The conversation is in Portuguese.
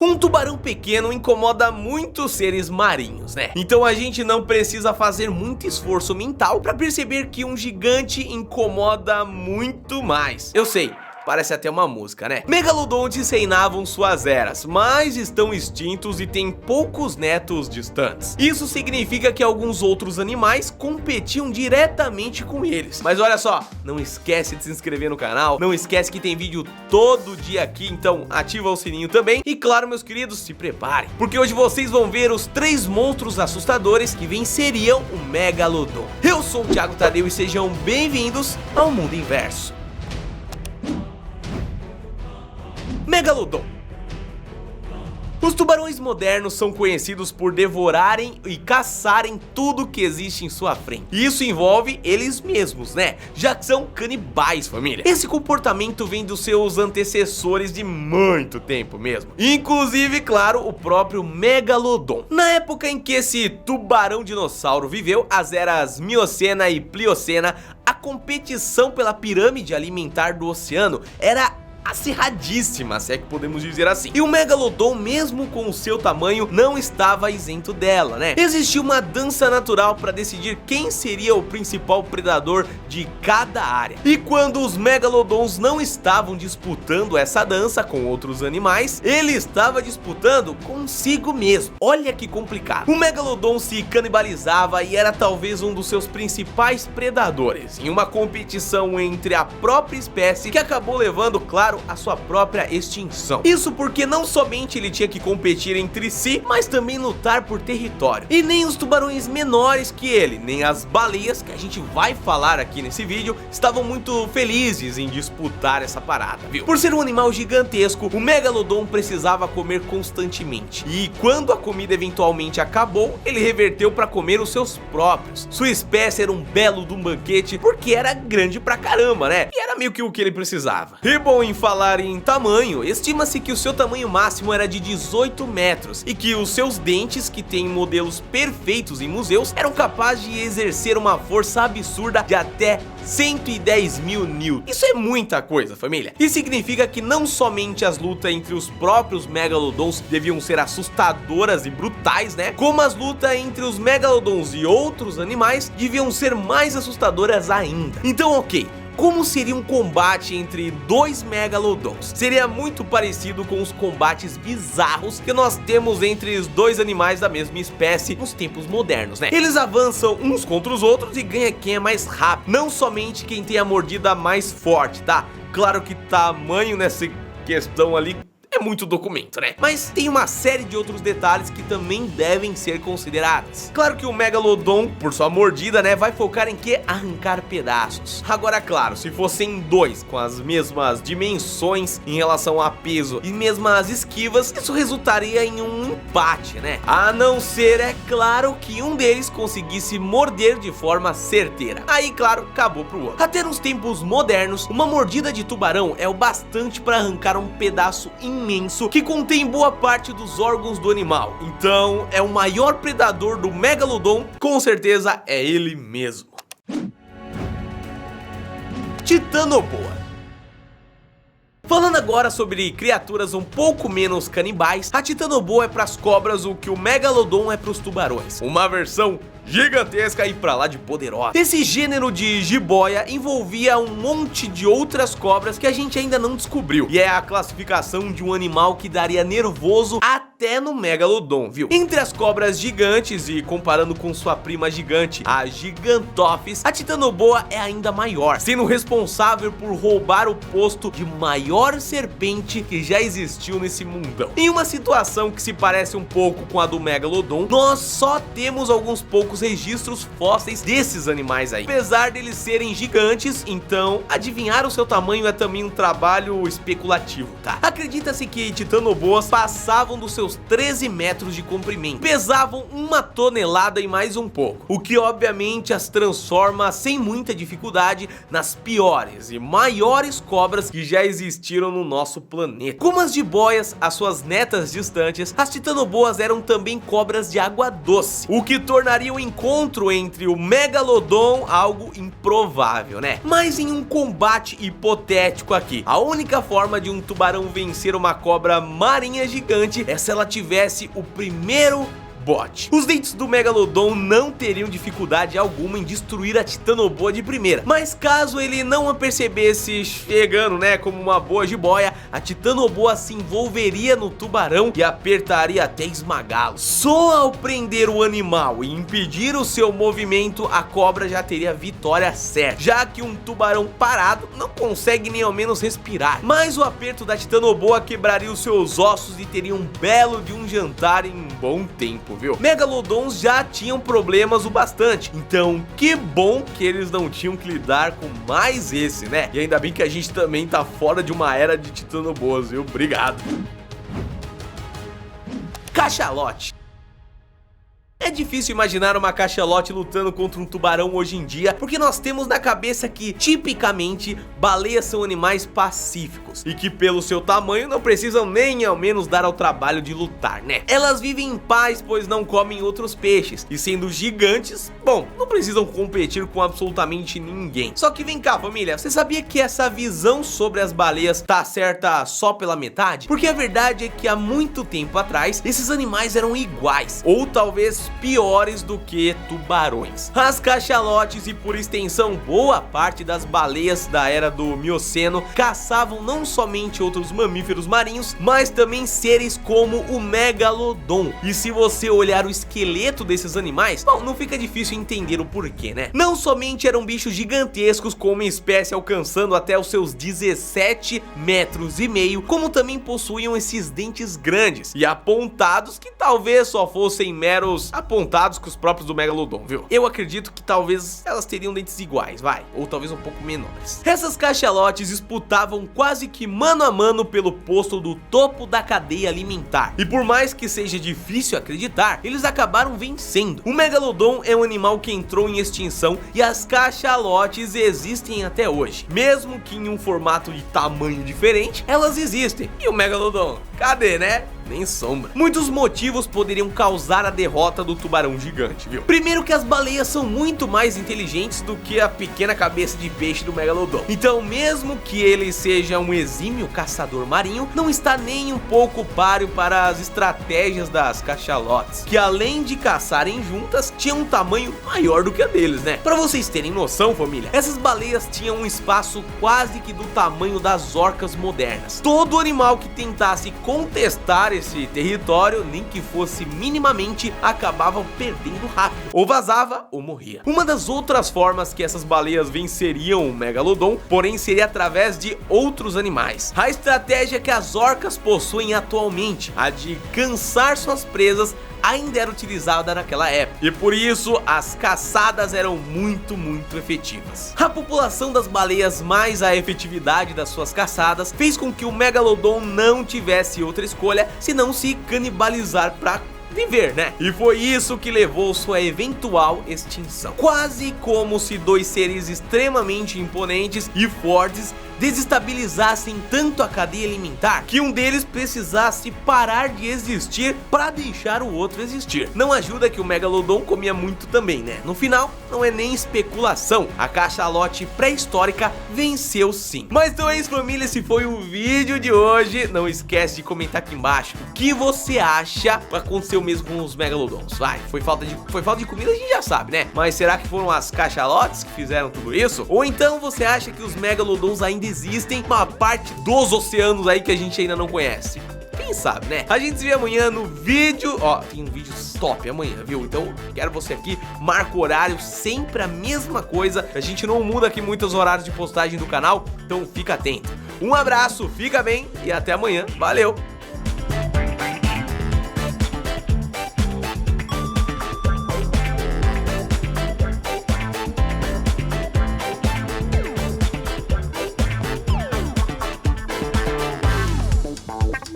Um tubarão pequeno incomoda muitos seres marinhos, né? Então a gente não precisa fazer muito esforço mental para perceber que um gigante incomoda muito mais. Eu sei, parece até uma música, né? Megalodontes reinavam suas eras, mas estão extintos e têm poucos netos distantes. Isso significa que alguns outros animais competiam diretamente com eles. Mas olha só, não esquece de se inscrever no canal, não esquece que tem vídeo todo dia aqui, então ativa o sininho também. E claro, meus queridos, se preparem, porque hoje vocês vão ver os 3 monstros assustadores que venceriam o Megalodon. Eu sou o Thiago Tadeu e sejam bem-vindos ao Mundo Inverso. Megalodon. Os tubarões modernos são conhecidos por devorarem e caçarem tudo que existe em sua frente. E isso envolve eles mesmos, né? Já que são canibais, família. Esse comportamento vem dos seus antecessores de muito tempo mesmo. Inclusive, claro, o próprio Megalodon. Na época em que esse tubarão dinossauro viveu, as eras Miocena e Pliocena, a competição pela pirâmide alimentar do oceano era acirradíssima, se é que podemos dizer assim. E o Megalodon, mesmo com o seu tamanho, não estava isento dela, né? Existia uma dança natural para decidir quem seria o principal predador de cada área. E quando os Megalodons não estavam disputando essa dança com outros animais, ele estava disputando consigo mesmo. Olha que complicado. O Megalodon se canibalizava e era talvez um dos seus principais predadores, em uma competição entre a própria espécie que acabou levando, claro, a sua própria extinção. Isso porque não somente ele tinha que competir entre si, mas também lutar por território. E nem os tubarões menores que ele, nem as baleias, que a gente vai falar aqui nesse vídeo, estavam muito felizes em disputar essa parada, viu? Por ser um animal gigantesco, o Megalodon precisava comer constantemente. E quando a comida eventualmente acabou, ele reverteu para comer os seus próprios. Sua espécie era um belo de um banquete, porque era grande pra caramba, né? E era meio que o que ele precisava. E bom, em falar em tamanho, estima-se que o seu tamanho máximo era de 18 metros e que os seus dentes, que têm modelos perfeitos em museus, eram capazes de exercer uma força absurda de até 110 mil newtons. Isso é muita coisa, família. E significa que não somente as lutas entre os próprios Megalodons deviam ser assustadoras e brutais, né? Como as lutas entre os Megalodons e outros animais deviam ser mais assustadoras ainda. Então, ok. Como seria um combate entre 2 Megalodons? Seria muito parecido com os combates bizarros que nós temos entre os 2 animais da mesma espécie nos tempos modernos, né? Eles avançam uns contra os outros e ganha quem é mais rápido, não somente quem tem a mordida mais forte, tá? Claro que tamanho nessa questão ali é muito documento, né? Mas tem uma série de outros detalhes que também devem ser considerados. Claro que o Megalodon, por sua mordida, né, vai focar em que? Arrancar pedaços. Agora, claro, se fossem 2 com as mesmas dimensões em relação a peso e mesmas esquivas, isso resultaria em um empate, né? A não ser, é claro, que um deles conseguisse morder de forma certeira. Aí, claro, acabou pro outro. Até nos tempos modernos, uma mordida de tubarão é o bastante para arrancar um pedaço imenso que contém boa parte dos órgãos do animal. Então é o maior predador do Megalodon, com certeza é ele mesmo. Titanoboa. Falando agora sobre criaturas um pouco menos canibais, a Titanoboa é para as cobras o que o Megalodon é para os tubarões. Uma versão gigantesca e pra lá de poderosa. Esse gênero de jiboia envolvia um monte de outras cobras que a gente ainda não descobriu. E é a classificação de um animal que daria nervoso até no Megalodon, viu? Entre as cobras gigantes e comparando com sua prima gigante, a Gigantophis, a Titanoboa é ainda maior, sendo responsável por roubar o posto de maior serpente que já existiu nesse mundão. Em uma situação que se parece um pouco com a do Megalodon, nós só temos alguns poucos registros fósseis desses animais aí. Apesar deles serem gigantes, então adivinhar o seu tamanho é também um trabalho especulativo, tá? Acredita-se que Titanoboas passavam dos seus 13 metros de comprimento, pesavam 1 tonelada e mais um pouco, o que obviamente as transforma sem muita dificuldade nas piores e maiores cobras que já existiram no nosso planeta. Como as jiboias, as suas netas distantes, as Titanoboas eram também cobras de água doce, o que tornaria o encontro entre o Megalodon, algo improvável, né? Mas em um combate hipotético aqui, a única forma de um tubarão vencer uma cobra marinha gigante é se ela tivesse o primeiro bote. Os dentes do Megalodon não teriam dificuldade alguma em destruir a Titanoboa de primeira, mas caso ele não a percebesse chegando, né, como uma boa jiboia, a Titanoboa se envolveria no tubarão e apertaria até esmagá-lo. Só ao prender o animal e impedir o seu movimento, a cobra já teria vitória certa, já que um tubarão parado não consegue nem ao menos respirar. Mas o aperto da Titanoboa quebraria os seus ossos e teria um belo de um jantar em um bom tempo, viu? Megalodons já tinham problemas o bastante, então que bom que eles não tinham que lidar com mais esse, né? E ainda bem que a gente também tá fora de uma era de Titanoboas, viu? Obrigado. Cachalote. É difícil imaginar uma cachalote lutando contra um tubarão hoje em dia, porque nós temos na cabeça que, tipicamente, baleias são animais pacíficos e que, pelo seu tamanho, não precisam nem ao menos dar ao trabalho de lutar, né? Elas vivem em paz, pois não comem outros peixes, e sendo gigantes, bom, não precisam competir com absolutamente ninguém. Só que vem cá, família, você sabia que essa visão sobre as baleias tá certa só pela metade? Porque a verdade é que há muito tempo atrás, esses animais eram iguais, ou talvez piores do que tubarões. As cachalotes e, por extensão, boa parte das baleias da era do Mioceno caçavam não somente outros mamíferos marinhos, mas também seres como o Megalodon. E se você olhar o esqueleto desses animais, bom, não fica difícil entender o porquê, né? Não somente eram bichos gigantescos com uma espécie alcançando até os seus 17,5 metros, como também possuíam esses dentes grandes e apontados que talvez só fossem meros apontados que os próprios do Megalodon, viu? Eu acredito que talvez elas teriam dentes iguais, vai, ou talvez um pouco menores. Essas cachalotes disputavam quase que mano a mano pelo posto do topo da cadeia alimentar, e por mais que seja difícil acreditar, eles acabaram vencendo. O Megalodon é um animal que entrou em extinção e as cachalotes existem até hoje. Mesmo que em um formato de tamanho diferente, elas existem. E o Megalodon? Cadê, né? Nem sombra. Muitos motivos poderiam causar a derrota do tubarão gigante, viu? Primeiro que as baleias são muito mais inteligentes do que a pequena cabeça de peixe do Megalodon. Então, mesmo que ele seja um exímio caçador marinho, não está nem um pouco páreo para as estratégias das cachalotes, que além de caçarem juntas, tinham um tamanho maior do que a deles, né? Pra vocês terem noção, família, essas baleias tinham um espaço quase que do tamanho das orcas modernas. Todo animal que tentasse contestar esse território, nem que fosse minimamente, acabava perdendo rápido, ou vazava ou morria. Uma das outras formas que essas baleias venceriam o Megalodon, porém, seria através de outros animais. A estratégia que as orcas possuem atualmente, a de cansar suas presas, ainda era utilizada naquela época, e por isso as caçadas eram muito efetivas. A população das baleias mais a efetividade das suas caçadas fez com que o Megalodon não tivesse outra escolha senão se canibalizar para viver, né? E foi isso que levou sua eventual extinção. Quase como se dois seres extremamente imponentes e fortes desestabilizassem tanto a cadeia alimentar que um deles precisasse parar de existir para deixar o outro existir. Não ajuda que o Megalodon comia muito também, né? No final, não é nem especulação, a cachalote pré-histórica venceu sim. Mas então é isso, família, esse foi o vídeo de hoje. Não esquece de comentar aqui embaixo o que você acha que aconteceu mesmo com os Megalodons. Vai, foi falta de comida, a gente já sabe, né? Mas será que foram as cachalotes que fizeram tudo isso? Ou então você acha que os Megalodons ainda existem uma parte dos oceanos aí que a gente ainda não conhece? Quem sabe, né? A gente se vê amanhã no vídeo. Ó, tem um vídeo top amanhã, viu? Então, quero você aqui, marca o horário, sempre a mesma coisa. A gente não muda aqui muitos horários de postagem do canal, então fica atento. Um abraço, fica bem e até amanhã. Valeu!